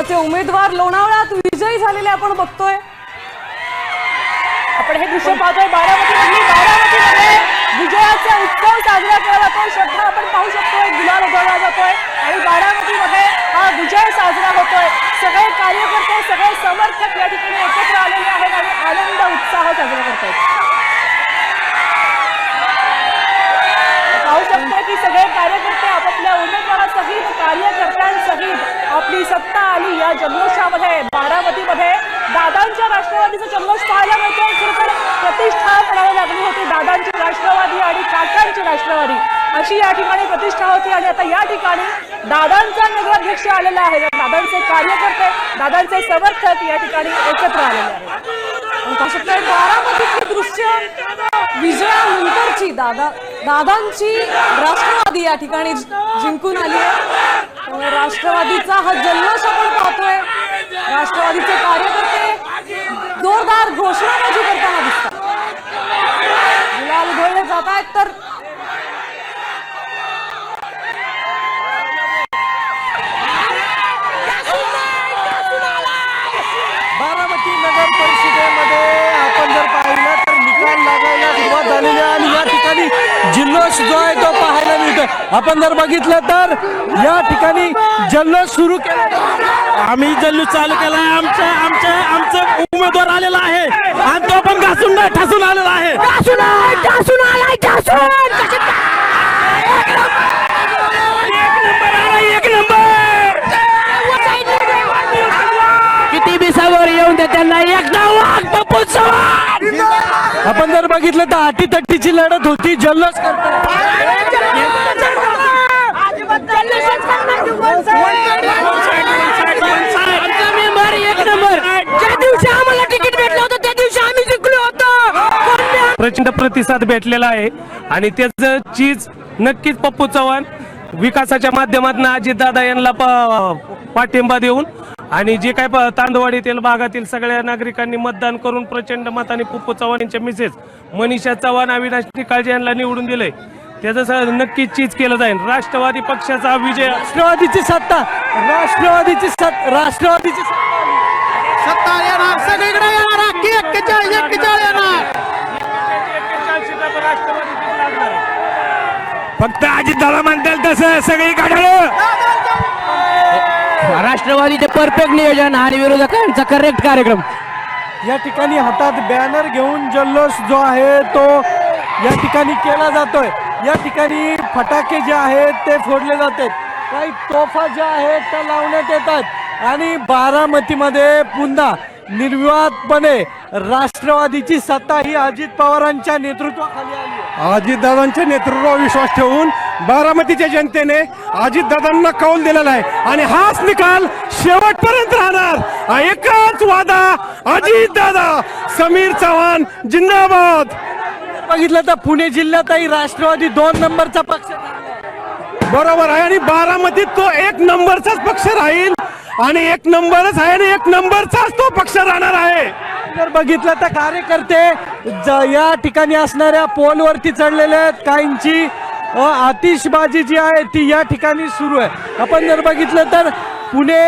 भाजपचे उमेदवार लोणावळ्यात विजयी झालेले आपण बघतोय। आपण हे दृश्य पाहतोय बारामतीमध्ये विजयाचा उत्सव साजरा केला जातोय। श्रद्धा आपण पाहू शकतोय, गुलाल उधळला जातोय आणि बारामतीमध्ये हा विजय साजरा होतोय। सगळे कार्यकर्ते, सगळे समर्थक या ठिकाणी एकत्र आलेले आहेत आणि आनंद उत्साह साजरा करतायत। पाहू शकतो की सगळे कार्यकर्ते आपापल्या उमेदवारासहित, कार्यकर्त्यांसहित आपली सत्ता आली या जल्लोषामध्ये। बारामतीमध्ये दादांच्या राष्ट्रवादीचा जल्लोष पाहायला मिळतोय। खरं प्रतिष्ठा पडायला लागली होती, दादांची राष्ट्रवादी आणि काकांची राष्ट्रवादी अशी या ठिकाणी प्रतिष्ठा होती आणि आता या ठिकाणी दादांचा नगराध्यक्ष आलेला आहे। दादांचे कार्यकर्ते, दादांचे समर्थक या ठिकाणी एकत्र आलेले आहेत। पाहू शकताय बारामतीची दृश्य, विजयानंतरची दादांची राष्ट्रवादी या ठिकाणी जिंकून आली आहे। राष्ट्रवादीचा हा जल्लोष आपण पाहतोय। राष्ट्रवादीचे कार्यकर्ते जोरदार घोषणाबाजी करताना दिसतात, गुलाल उधळले जात आहेत। तर बारामती नगर परिषदेमध्ये आपण जर पाहिलं तर निकाल लागायला सुरुवात झालेली आहे आणि या ठिकाणी जल्लोष जो आहे तो पाहायला मिळतोय। आपण जर बघितलं तर या ठिकाणी जल्लोष सुरू केला, आम्ही जल्लोष चालू केला आहे। आमचा उमेदवार आलेला आहे आणि तो पण घासून नाही ठासून आलेला आहे। एक नंबर किती बी समोर येऊन दे त्यांना एकदा वाघ पप्पू चव्हाण। आपण जर बघितलं तर अटीतटीची लढत होती, जल्लोष प्रचंड प्रतिसाद भेटलेला आहे आणि त्याचं चीज नक्कीच पप्पू चव्हाण विकासाच्या माध्यमातून अजितदादा यांना पाठिंबा देऊन आणि जे काय तांदवाडीतील भागातील सगळ्या नागरिकांनी मतदान करून प्रचंड मताने पप्पू चव्हाण यांच्या मिसेस मनीषा चव्हाण, अविनाश निकाळजे यांना निवडून दिलंय। त्याचं नक्कीच चीज केलं जाईल। राष्ट्रवादी पक्षाचा विजय, राष्ट्रवादीची सत्ता येणार, सगळीकडे येणार, 41 येणार, फक्त अजितदादा म्हणतील तसं सगळीकडे राष्ट्रवादीचे परफेक्ट नियोजन आणि विरोधकांचा करेक्ट कार्यक्रम। या ठिकाणी हातात बॅनर घेऊन जल्लोष जो आहे तो या ठिकाणी केला जातोय। या ठिकाणी फटाके जे आहेत ते फोडले जातात, काही तोफा ज्या आहेत त्या लावण्यात येतात आणि बारामतीमध्ये पुन्हा निर्विवादपणे राष्ट्रवादीची सत्ता ही अजित पवारांच्या नेतृत्वाखाली आली आहे। अजितदादांच्या नेतृत्वावर विश्वास ठेवून बारामतीच्या जनतेने अजितदादांना कौल दिलेला आहे आणि हाच निकाल शेवटपर्यंत राहणार। एकच वादा, अजितदादा, समीर चव्हाण जिंदाबाद। बघितलं तर पुणे जिल्ह्यातही राष्ट्रवादी 2 नंबरचा पक्ष बरोबर आहे आणि बारामतीत तो 1 नंबरचाच पक्ष राहील आणि 1 नंबरच आहे आणि 1 नंबरचाच तो पक्ष राहणार आहे। जर बघितलं तर कार्यकर्ते या ठिकाणी असणाऱ्या पोलवरती चढलेले आहेत, काहींची आतिषबाजी जी आहे ती या ठिकाणी सुरू आहे। आपण जर बघितलं तर पुणे